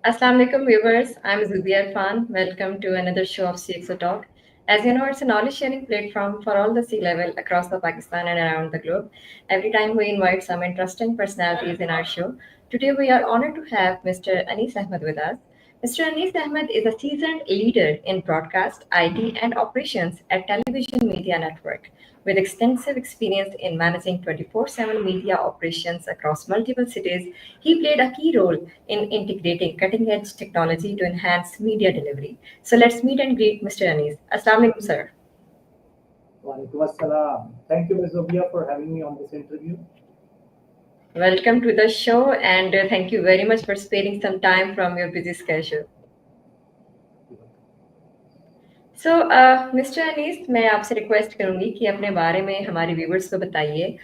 Assalamu alaikum viewers, I'm Zubia Irfan. Welcome to another show of CxO Talk. As you know, it's a knowledge sharing platform for all the sea level across the Pakistan and around the globe. Every time we invite some interesting personalities in our show. Today we are honored to have Mr. Anis Ahmed with us. Mr. Anis Ahmed is a seasoned leader in broadcast, IT, and operations at Television Media Network. With extensive experience in managing 24/7 media operations across multiple cities, he played a key role in integrating cutting edge technology to enhance media delivery. So let's meet and greet Mr. Anis. Assalamu alaikum, sir. Walaikum assalam. Thank you, Ms. Zubia, for having me on this interview. Welcome to the show and thank you very much for sparing some time from your busy schedule. So Mister Anees मैं आपसे request करूंगी कि अपने बारे में हमारे viewers को बताइए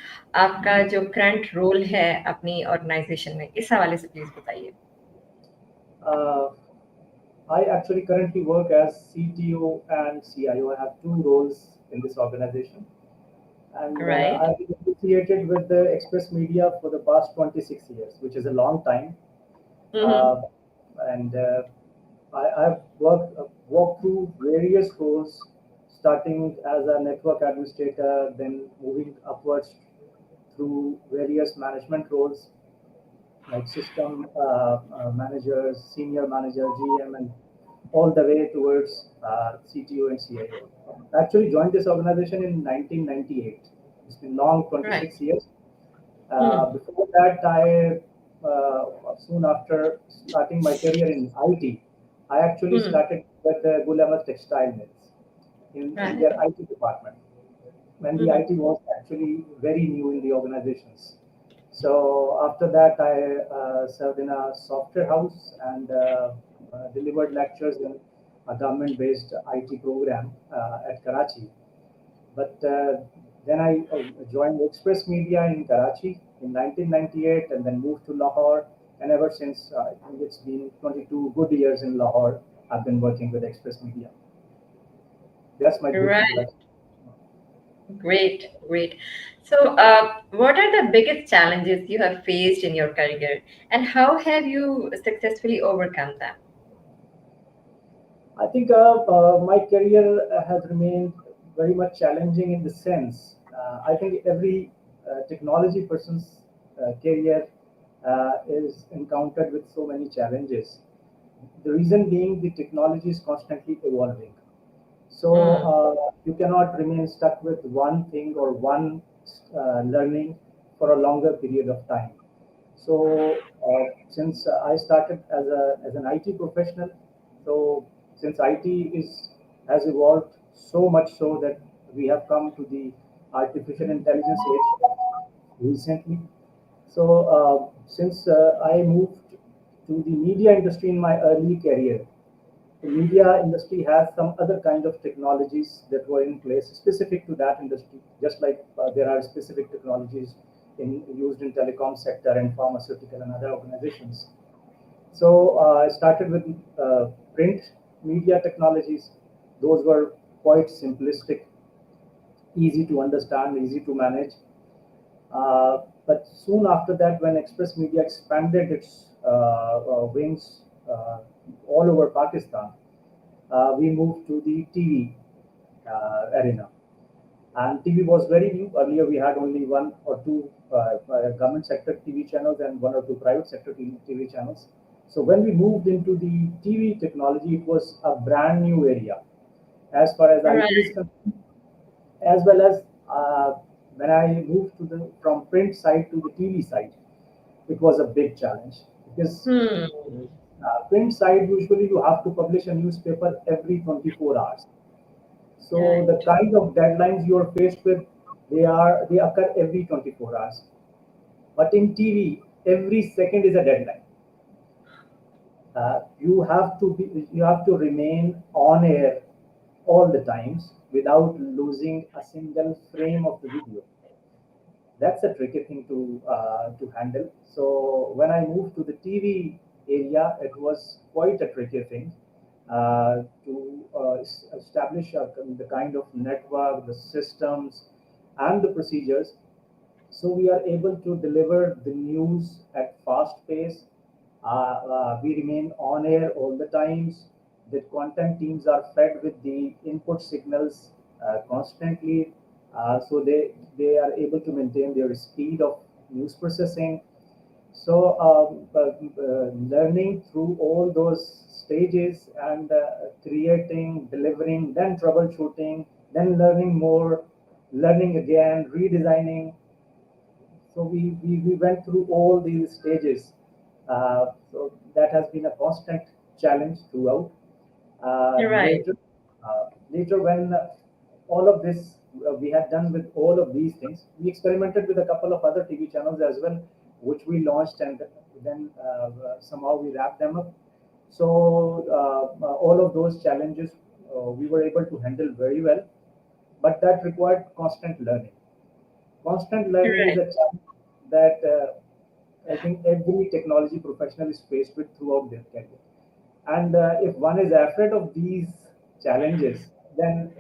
आपका जो करंट रोल है अपनी ऑर्गेनाइजेशन में इस हवाले से प्लीज बताइए Uh, I actually currently work as CTO and CIO. I have two roles in this organization, and right I've been associated with the Express Media for the past 26 years, which is a long time. Uh, and I've walked through various roles, starting as a network administrator, then moving upwards through various management roles like system managers, senior manager, GM, and all the way towards CTO and CIO. I actually joined this organization in 1998. It's been long, right 26 years. Before that, soon after starting my career in IT, I actually started with the Gulamat Textile Mills in right their IT department when the IT was actually very new in the organizations. So after that, I served in a software house and delivered lectures in a government-based IT program at Karachi. But then I joined Express Media in Karachi in 1998 and then moved to Lahore. And ever since, I think it's been 22 good years in Lahore, I've been working with Express Media. That's my brief right introduction. great so what are the biggest challenges you have faced in your career and how have you successfully overcome them I think my career has remained very much challenging in the sense. I think every technology person's career is encountered with so many challenges. The reason being the technology is constantly evolving. So mm, you cannot remain stuck with one thing or one learning for a longer period of time. So since I started as an IT professional, so since IT is has evolved so much so that we have come to the artificial intelligence age recently. So since I moved to the media industry in my early career, the media industry has some other kind of technologies that were in place specific to that industry, just like there are specific technologies used in telecom sector and pharmaceutical and other organizations. So I started with print media technologies. Those were quite simplistic, easy to understand, easy to manage. But soon after that, when Express Media expanded its wings all over Pakistan, we moved to the TV arena. And TV was very new. Earlier, we had only one or two government sector TV channels and one or two private sector TV channels. So when we moved into the TV technology, it was a brand new area as far as IT is right concerned, as well as when I moved to the from print side to the TV side, it was a big challenge because hmm. print side usually you have to publish a newspaper every 24 hours. So the right kind of deadlines you are faced with, they occur every 24 hours. But in TV, every second is a deadline. You have to remain on air all the times without losing a single frame of the video. That's a tricky thing to handle. So when I moved to the TV area, it was quite a tricky thing to establish the kind of network, the systems, and the procedures. So we are able to deliver the news at fast pace We remain on air all the times. The content teams are fed with the input signals constantly, so they are able to maintain their speed of news processing. So learning through all those stages and creating, delivering, then troubleshooting, then learning more, learning again, redesigning. So we went through all these stages. So that has been a constant challenge throughout. Right. Later when all of this we had done with all of these things, we experimented with a couple of other TV channels as well, which we launched, and then somehow we wrapped them up. So all of those challenges we were able to handle very well, but that required constant learning. Constant learning is Right. a challenge that I think every technology professional is faced with throughout their career. And if one is afraid of these challenges, then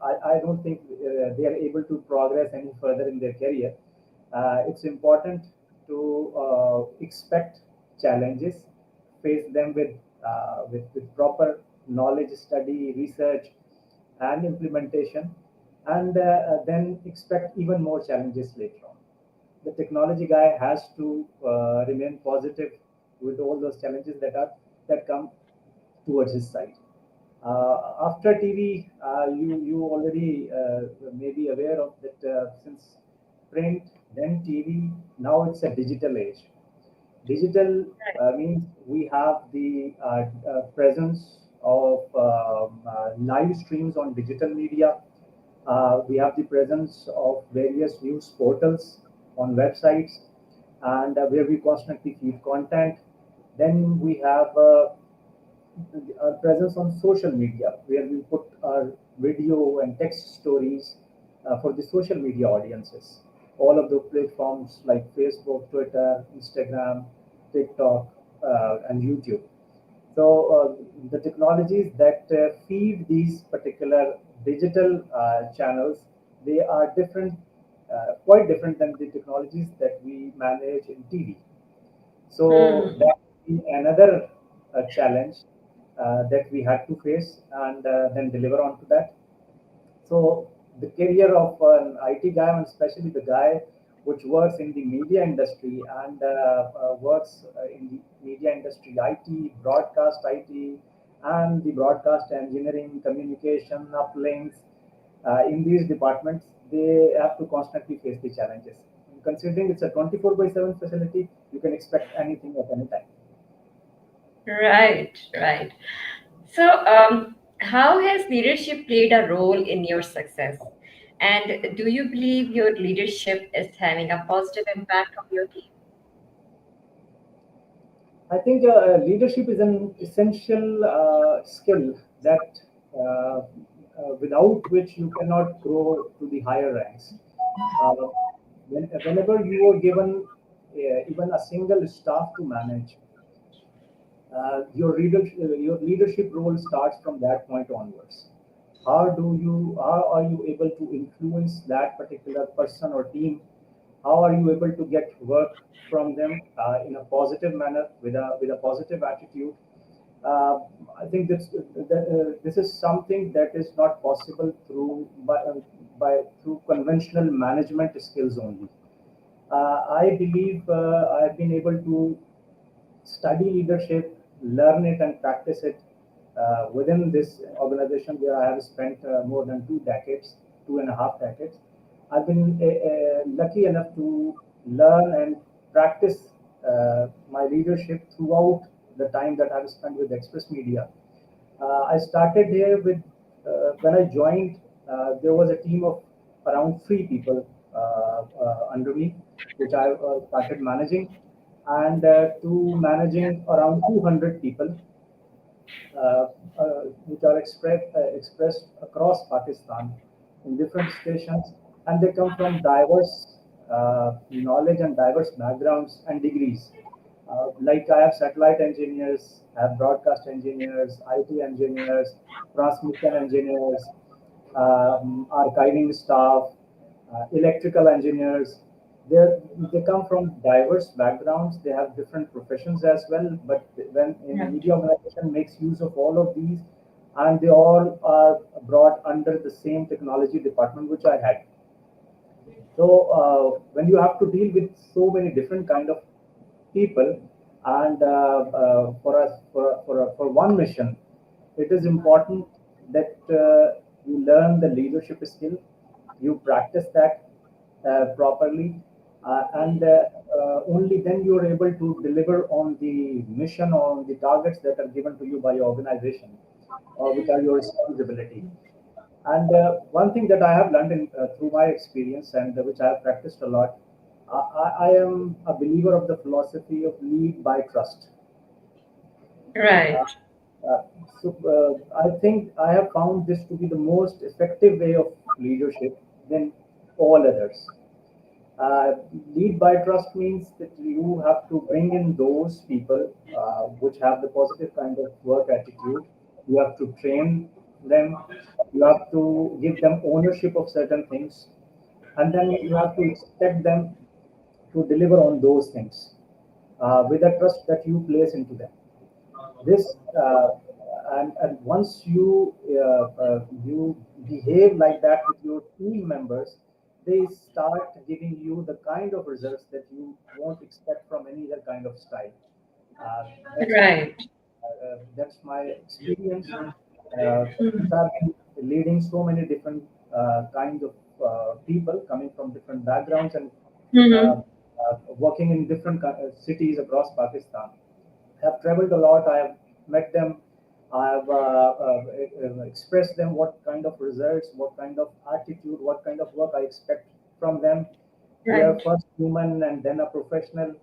I don't think they are able to progress any further in their career. It's important to expect challenges, face them with proper knowledge, study, research, and implementation, and then expect even more challenges later on. The technology guy has to remain positive with all those challenges that come towards his side. After TV, you already may be aware of that, since print, then TV, now it's a digital age. Digital means we have the presence of live streams on digital media. We have the presence of various news portals on websites, and where we constantly feed content. Then we have our presence on social media, where we put our video and text stories for the social media audiences. All of the platforms like Facebook, Twitter, Instagram, TikTok, and YouTube. So the technologies that feed these particular digital channels, they are different, quite different than the technologies that we manage in TV. So Hmm. that is another challenge that we had to face, and then deliver on to that. So the career of an IT guy, and especially the guy which works in the media industry and works in the media industry, IT, broadcast IT, and the broadcast engineering, communication, uplinks, in these departments, they have to constantly face the challenges. Considering it's a 24 by 7 facility, you can expect anything at any time. Right. Right. So, how has leadership played a role in your success? And do you believe your leadership is having a positive impact on your team? I think leadership is an essential skill that without which you cannot grow to the higher ranks. Uh, whenever you are given even a single staff to manage, your leadership role starts from that point onwards. How are you able to influence that particular person or team? How are you able to get work from them in a positive manner with a positive attitude? uh, I think this is something that is not possible through conventional management skills only. I believe I've been able to study leadership, learn it, and practice it within this organization where I have spent more than 2 decades, 2.5 decades. I've been lucky enough to learn and practice my leadership throughout the time that I've spent with Express Media. I started here with when I joined. There was a team of around 3 people under me, which I started managing, and to managing around 200 people, which are expressed across Pakistan in different stations, and they come from diverse knowledge and diverse backgrounds and degrees. Like I have satellite engineers, I have broadcast engineers, IT engineers, transmission engineers, archiving staff, electrical engineers. they they come from diverse backgrounds. They have different professions as well. But when in Right. media organization makes use of all of these, and they all are brought under the same technology department, which I had. So when you have to deal with so many different kind of people, and for one mission, it is important that you learn the leadership skill, you practice that properly, and only then you are able to deliver on the mission or on the targets that are given to you by your organization, or which are your responsibility. And one thing that I have learned through my experience, and which I have practiced a lot, I am a believer of the philosophy of lead by trust. Uh, Right. uh, I think I have found this to be the most effective way of leadership than all others. Uh, Lead by trust means that you have to bring in those people which have the positive kind of work attitude. You have to train them. You have to give them ownership of certain things, and then you have to expect them to deliver on those things with the trust that you place into them. This and once you behave like that with your team members, they start giving you the kind of results that you won't expect from any other kind of style. uh, that's Right. that's my experience since I've been leading so many different kinds of people coming from different backgrounds, and uh, Mm-hmm. working in different cities across Pakistan. Have traveled a lot. I have met them. I have expressed them what kind of results, what kind of attitude, what kind of work I expect from them. They are Right. first human and then a professional.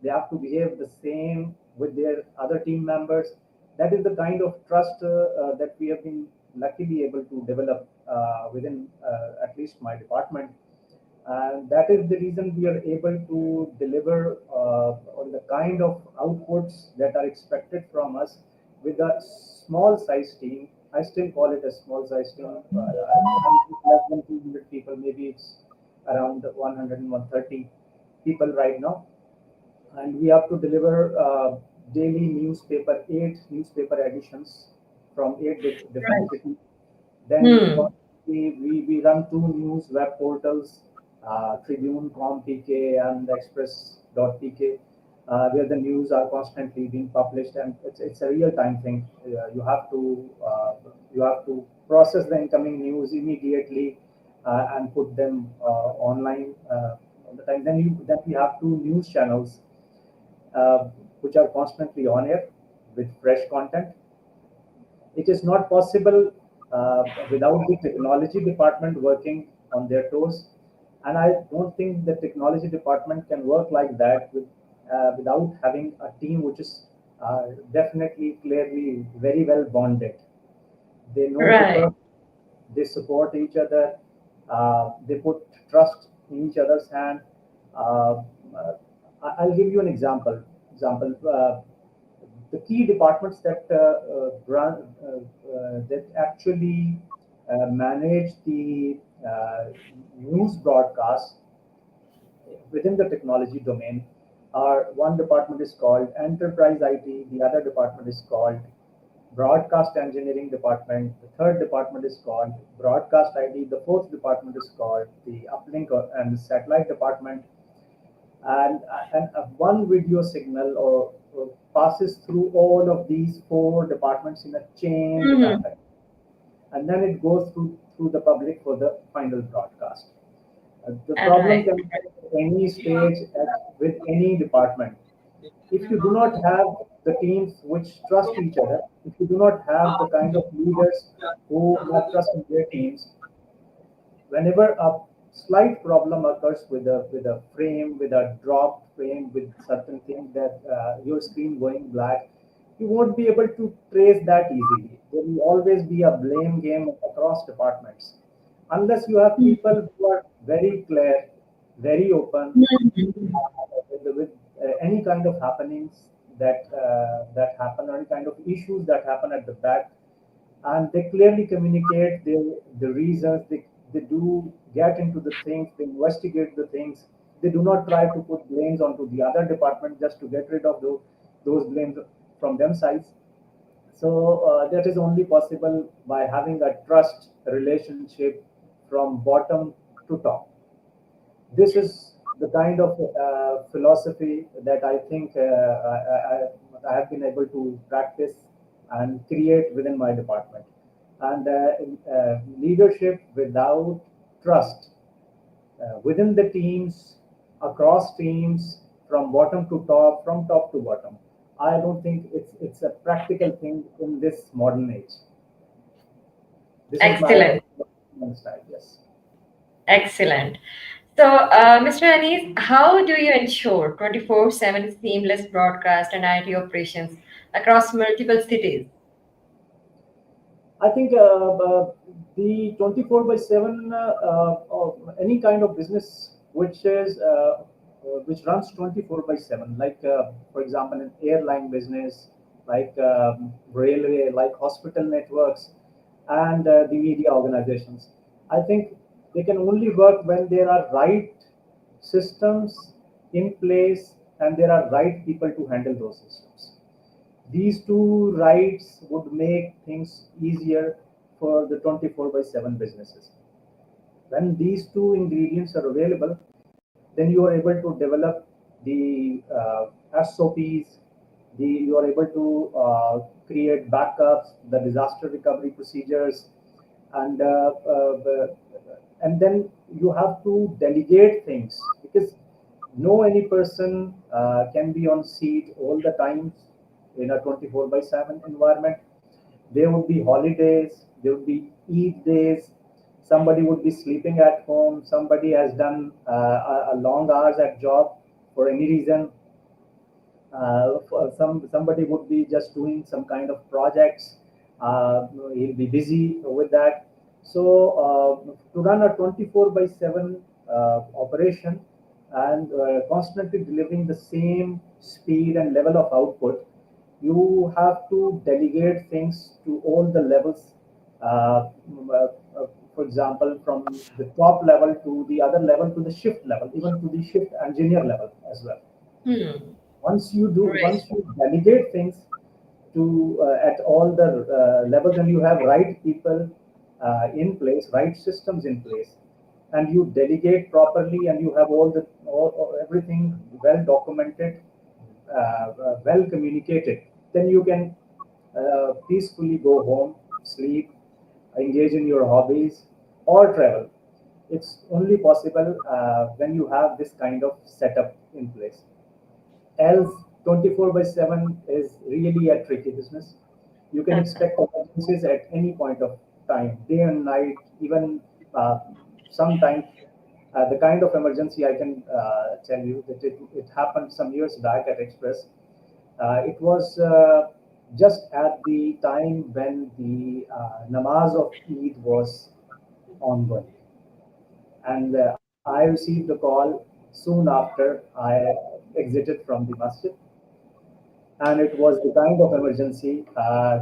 They have to behave the same with their other team members. That is the kind of trust that we have been luckily able to develop within at least my department, and that is the reason we are able to deliver on the kind of outputs that are expected from us with a small size team. I still call it a small size team. I'm less than 200 people, maybe it's around 100 and 130 people right now, and we have to deliver daily newspaper, 8 newspaper editions from different Right. cities. Then Hmm. we run two news web portals, Tribune.com PK and Express.pk, where the news are constantly being published, and it's a real time thing. You have to process the incoming news immediately and put them online all the time. Then we have two news channels uh, which are constantly on air with fresh content. It is not possible without the technology department working on their toes, and I don't think the technology department can work like that without having a team which is definitely, clearly, very well bonded. They know each Right. other, they support each other, they put trust in each other's hand. Uh, uh, I'll give you an example. The key departments that actually manage the news broadcast within the technology domain are: one department is called enterprise IT, the other department is called broadcast engineering department, the third department is called broadcast ID, the fourth department is called the uplink and satellite department, and one video signal or passes through all of these four departments in a chained Mm-hmm. pattern, and then it goes through the public for the final broadcast. The problem Right. can be at any stage with any department. If you do not have the teams which trust each other, if you do not have the kind of leaders who have trust in their teams, whenever a slight problem occurs with a frame, with a dropped frame, with certain thing that your screen going black, you won't be able to trace that easily. There will always be a blame game across departments, unless you have people who are very clear, very open, Mm-hmm. with any kind of happenings that happen, or any kind of issues that happen at the back, and they clearly communicate the reasons. They do get into the things, they investigate the things, They do not try to put blames onto the other department just to get rid of those blames from them sides. So that is only possible by having a trust relationship from bottom to top. This is the kind of philosophy that I think I have been able to practice and create within my department. And leadership without trust within the teams, across teams, from bottom to top, from top to bottom. I don't think it's a practical thing in this modern age. This is my Excellent. style. Yes. Excellent. So, Mr. Anis, how do you ensure 24/7 seamless broadcast and IT operations across multiple cities? I think the 24 by 7, any kind of business which runs 24 by 7, like for example, an airline business, like railway, like hospital networks, and the media organizations. I think they can only work when there are right systems in place and there are right people to handle those systems. These two rights would make things easier for the 24 by 7 businesses. When these two ingredients are available, then you are able to develop the SOPs, you are able to create backups, the disaster recovery procedures, and and then you have to delegate things, because no any person can be on seat all the time in a 24 by 7 environment. There would be holidays, there would be Eid days, somebody would be sleeping at home, somebody has done a long hours at job for any reason, for somebody would be just doing some kind of projects. He'll be busy with that. So to run a 24 by 7 operation and constantly delivering the same speed and level of output, you have to delegate things to all the levels. For example, from the top level to the other level to the shift level, even to the shift engineer level as well. Hmm. Once Great. you delegate things to at all the levels, and you have right people in place, right systems in place, and you delegate properly, and you have everything well documented, well communicated, then you can peacefully go home, sleep, engage in your hobbies, or travel. It's only possible when you have this kind of setup in place. Else, 24 by 7 is really a tricky business. You can Okay. expect emergencies at any point of time, day and night, even sometimes. The kind of emergency I can tell you that it happened some years back at Express. It was just at the time when the namaz of Eid was ongoing, and I received a call soon after I exited from the masjid, and it was the kind of emergency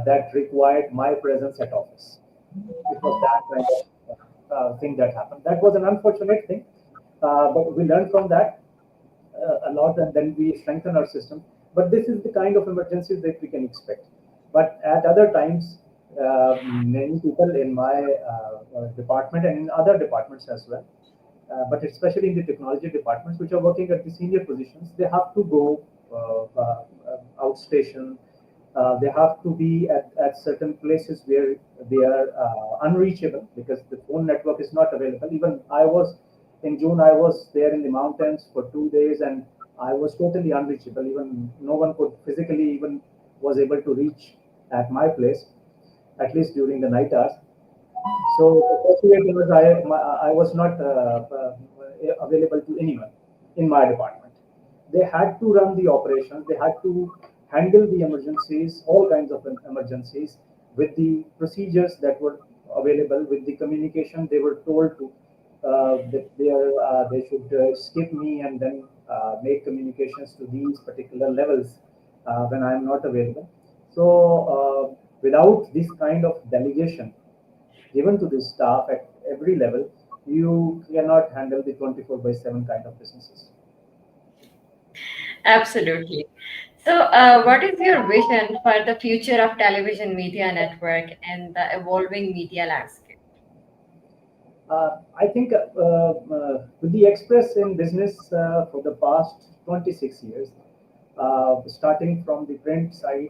that required my presence at office. It was that kind of thing that happened. That was an unfortunate thing, but we learned from that a lot, and then we strengthen our system. But this is the kind of emergencies that we can expect. But at other times, many people in my department and in other departments as well, but especially in the technology departments, which are working at the senior positions, they have to go outstation. They have to be at certain places where they are unreachable because the phone network is not available. Even I was in June, I was there in the mountains for 2 days, and I was totally unreachable. Even no one could physically even was able to reach at my place, at least during the night hours. So fortunately, was I was not available to anyone in my department. They had to run the operations. They had to handle the emergencies, all kinds of emergencies, with the procedures that were available, with the communication they were told to that they should skip me and then make communications to these particular levels when I am not available. So without this kind of delegation given to the staff at every level, you cannot handle the 24 by 7 kind of businesses. Absolutely. So, what is your vision for the future of television media network and the evolving media landscape? I think with the Express in business for the past 26 years, starting from the print side,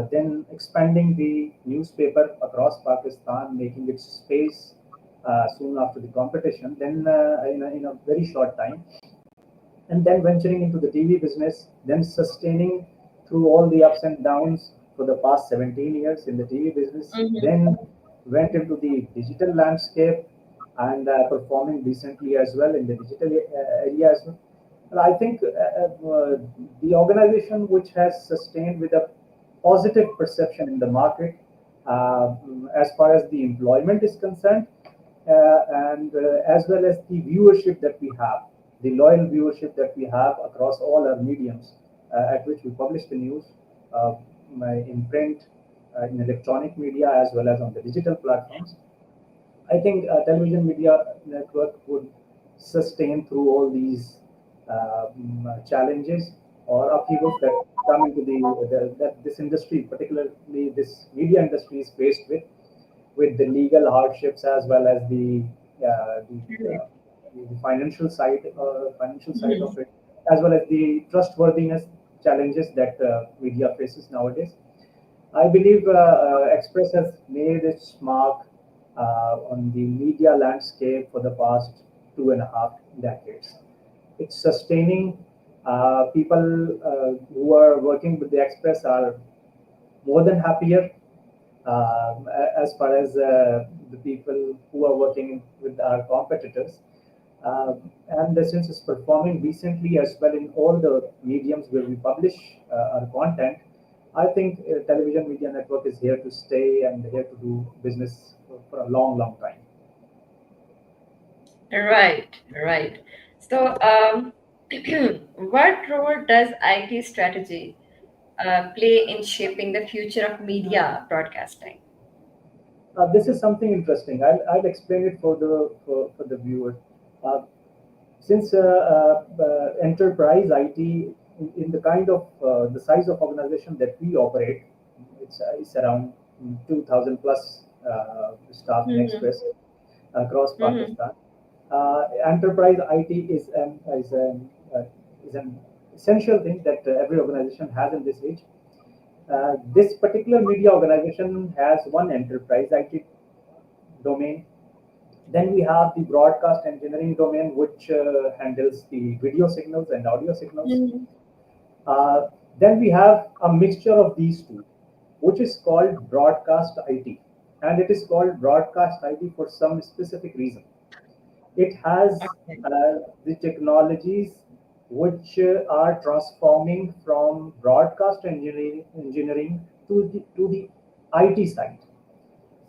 then expanding the newspaper across Pakistan, making its space soon after the competition, then in a very short time, and then venturing into the TV business, then sustaining through all the ups and downs for the past 17 years in the TV business, Mm-hmm. then went into the digital landscape and performing decently as well in the digital area as well. And I think the organization which has sustained with a positive perception in the market as far as the employment is concerned, and as well as the viewership that we have, the loyal viewership that we have across all our mediums at which we publish the news uh, in print, in electronic media, as well as on the digital platforms. I think television media network would sustain through all these challenges or upheavals that come into that this industry, particularly this media industry, is faced with the legal hardships as well as the financial side Mm-hmm. of it, as well as the trustworthiness challenges that media faces nowadays. I believe Express has made its mark on the media landscape for the past 2.5 decades. It's sustaining. People who are working with the Express are more than happier as far as the people who are working with our competitors. And since it's performing decently as well in all the mediums where we publish our content, I think television media network is here to stay and here to do business for a long, long time. Right, right. So, what role does IT strategy play in shaping the future of media broadcasting? This is something interesting. I'll explain it for the viewer. Uh, since enterprise IT in the kind of the size of organization that we operate, it's around 2,000 plus staff in Mm-hmm. Express across Mm-hmm. Pakistan. Enterprise IT is an essential thing that every organization has in this age. This particular media organization has one enterprise IT domain. Then we have the broadcast engineering domain, which handles the video signals and audio signals. Mm-hmm. Then we have a mixture of these two, which is called broadcast IT. And it is called broadcast IT for some specific reason. It has Okay. the technologies which are transforming from broadcast engineering to the IT side.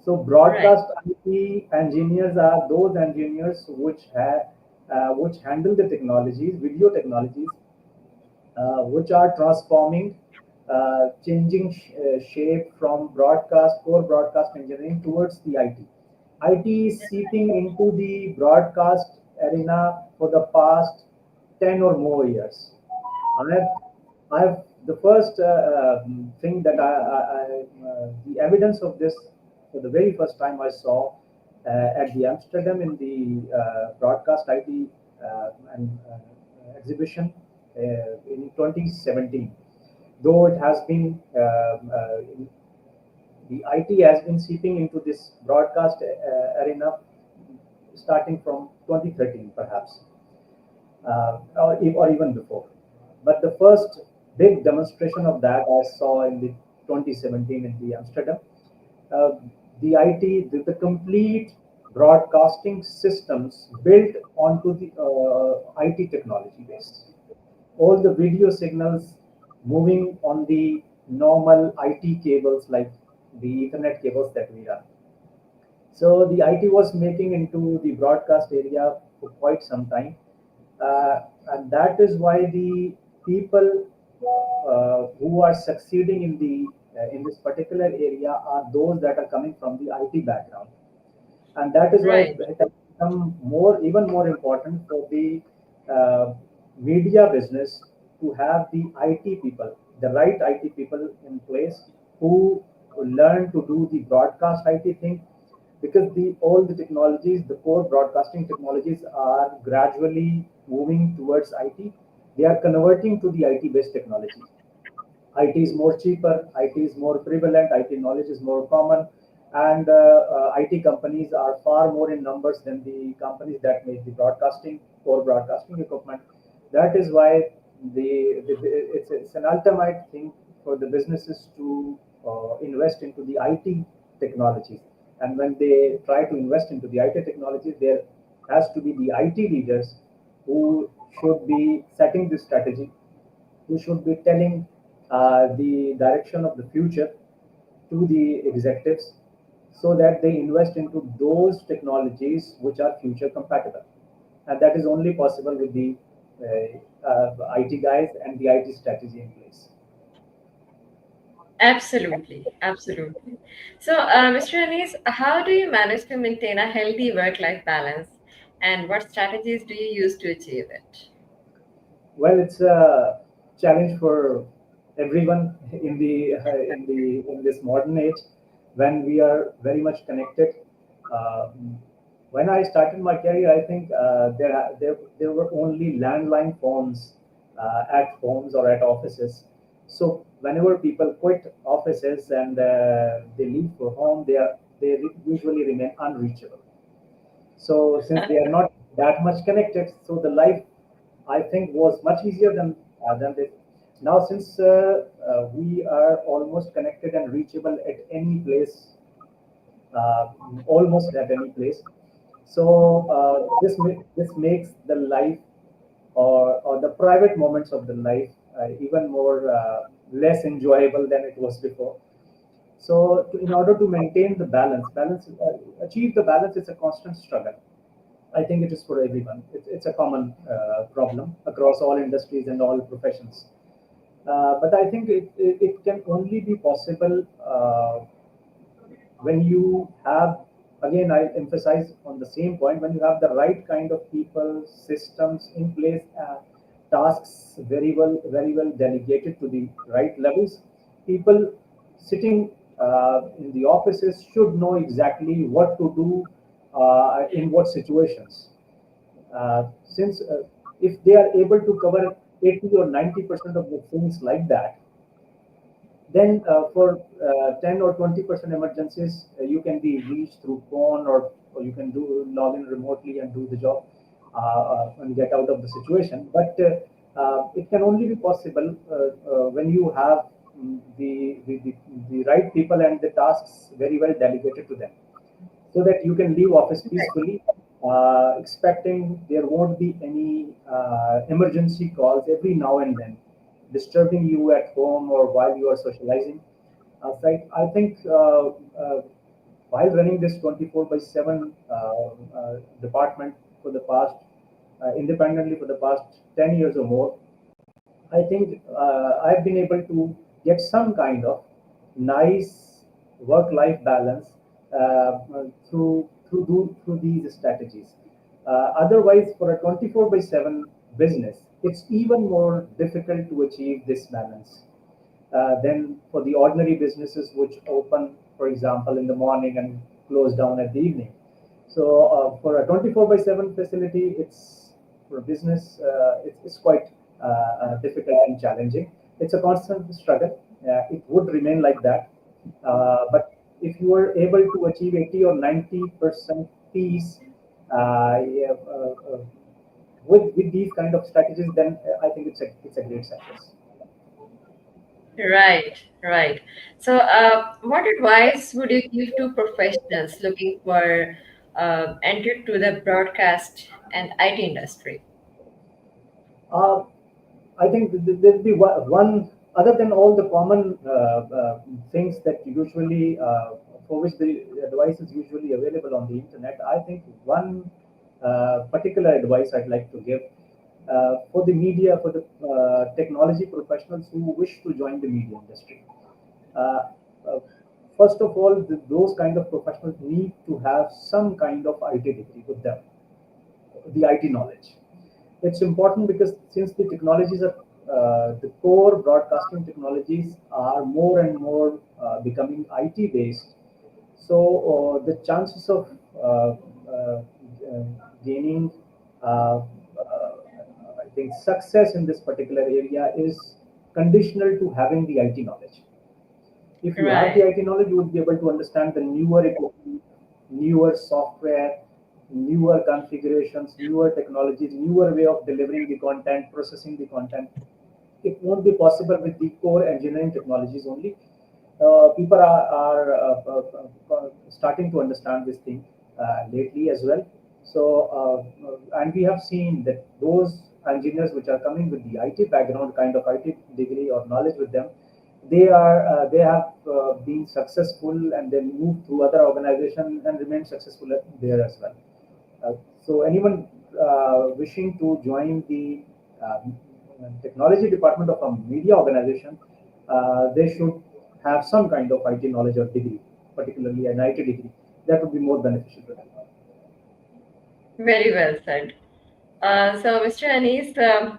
So Right. broadcast IT engineers are those engineers which handle the technologies, video technologies, which are transforming, changing shape from core broadcast engineering towards the IT. IT is seeping into the broadcast arena for the past 10 or more years. I've, I've the first thing that the evidence of this for the very first time I saw at the Amsterdam in the broadcast IT and exhibition in 2017. Though it has been the IT has been seeping into this broadcast arena starting from 2013, perhaps or even before. But the first big demonstration of that I saw in the 2017 in the Amsterdam. Uh, the IT, the complete broadcasting systems built onto the IT technology base. All the video signals moving on the normal IT cables like the Ethernet cables that we run. So the IT was making into the broadcast area for quite some time, and that is why the people who are succeeding in this particular area are those that are coming from the IT background, and that is why Right. it has become even more important for the uh, media business to have the IT people, the right IT people in place who learn to do the broadcast IT thing, because the all the technologies, the core broadcasting technologies are gradually moving towards IT. They are converting to the IT based technology. IT is more cheaper, IT is more prevalent, IT knowledge is more common, and IT companies are far more in numbers than the companies that make the broadcasting or broadcasting equipment. That is why it's an ultimate thing for the businesses to invest into the IT technologies. And when they try to invest into the IT technologies, there has to be the IT leaders who should be setting the strategy, who should be telling the direction of the future to the executives, so that they invest into those technologies which are future compatible. And that is only possible with the IT guys and the IT strategy in place. Absolutely, absolutely. So, Mr. Anis, how do you manage to maintain a healthy work-life balance, and what strategies do you use to achieve it? Well, it's a challenge for everyone in in this modern age, when we are very much connected. When I started my career, I think there were only landline phones at homes or at offices. So whenever people quit offices and they leave for home, they usually remain unreachable. So since they are not that much connected, so the life, I think, was much easier than this. Now, since we are almost connected and reachable at any place, uh, almost at any place, so this makes the life, or the private moments of the life, even more less enjoyable than it was before. So, in order to maintain the achieve the balance, is a constant struggle. I think it is for everyone. It's a common problem across all industries and all professions. But I think it can only be possible when you have, again, I emphasize on the same point, when you have the right kind of people, systems in place, tasks very well delegated to the right levels. People sitting in the offices should know exactly what to do in what situations. Since if they are able to cover 80 or 90% of the things like that, then for 10 or 20% emergencies, you can be reached through phone, or you can log in remotely and do the job and get out of the situation. But it can only be possible when you have the right people and the tasks very well delegated to them, so that you can leave office peacefully, expecting there won't be any emergency calls every now and then disturbing you at home or while you are socializing. So I think while running this 24 by 7 department for the past, independently for the past 10 years or more, I think I've been able to get some kind of nice work-life balance through these strategies. Otherwise, for a 24 by 7 business, it's even more difficult to achieve this balance than for the ordinary businesses which open, for example, in the morning and close down at the evening. So for a 24 by 7 facility, it's for a business, it's quite difficult and challenging. It's a constant struggle. It would remain like that. But if you are able to achieve 80 or 90% peace yeah, with these kind of strategies, then I think it's a great success. Right, right. So, what advice would you give to professionals looking for entry to the broadcast and IT industry? Uh, I think there'll be one, other than all the common things that usually for which the advice is usually available on the internet. I think one particular advice I'd like to give for the media, for the technology professionals who wish to join the media industry. Uh, uh, First of all, those kind of professionals need to have some kind of IT degree with them, the IT knowledge. It's important because since the technologies are the core broadcasting technologies are more and more becoming IT based. So the chances of uh, uh, gaining, uh, I think, success in this particular area is conditional to having the IT knowledge. If you have the Right. IT knowledge, you would be able to understand the newer equipment, newer software, newer configurations, newer technologies, newer way of delivering the content, processing the content. It won't be possible with the core engineering technologies only. People are starting to understand this thing lately as well. So, and we have seen that those engineers which are coming with the IT background, kind of IT degree or knowledge with them, they have been successful and then moved to other organizations and remain successful there as well. So anyone wishing to join the technology department of a media organization, they should have some kind of IT knowledge or degree, particularly an IT degree. That would be more beneficial to them. Very well said. So, Mr. Anis,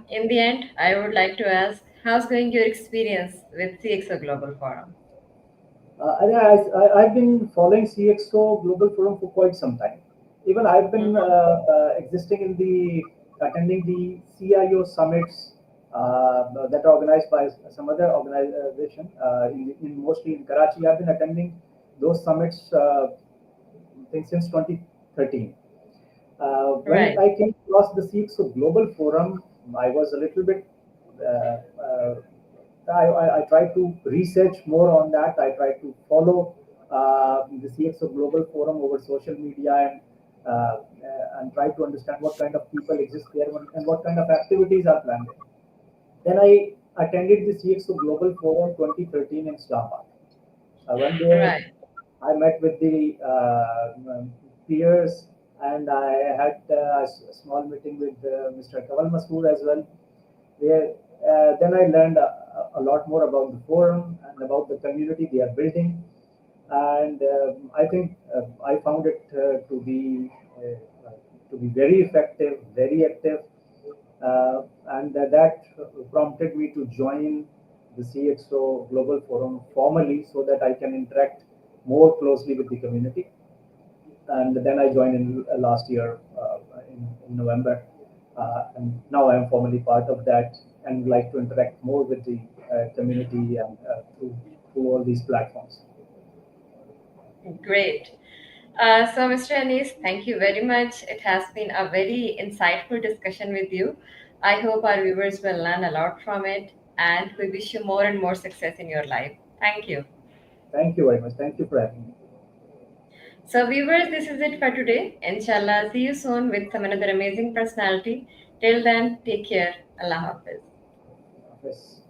in the end, I would like to ask, how's going your experience with CXO Global Forum? I've been following CxO Global Forum for quite some time. Even I've been Mm-hmm. existing in attending the CIO summits that are organized by some other organization, mostly in Karachi. I've been attending those summits, I think, since 2013. When Right. I came across the CXO Global Forum, I was a little bit. I tried to research more on that. I tried to follow the CXO Global Forum over social media and try to understand what kind of people exist there and what kind of activities are planned there. Then I attended the CXO Global Forum 2013 in Islamabad. One day, Right. I met with the peers, and I had a small meeting with Mr. Kawal Masood as well. Where then I learned a lot more about the forum and about the community they are building, and I think I found it to be very effective, very active, and that prompted me to join the CXO Global Forum formally so that I can interact more closely with the community. And then I joined in last year in November, and now I am formally part of that and like to interact more with the community and through all these platforms. Great. So, Mr. Anis, thank you very much. It has been a very insightful discussion with you. I hope our viewers will learn a lot from it, and we wish you more and more success in your life. Thank you. Thank you very much. Thank you for having me. So, viewers, this is it for today. Inshallah, see you soon with some another amazing personality. Till then, take care. Allah Hafiz. Yes.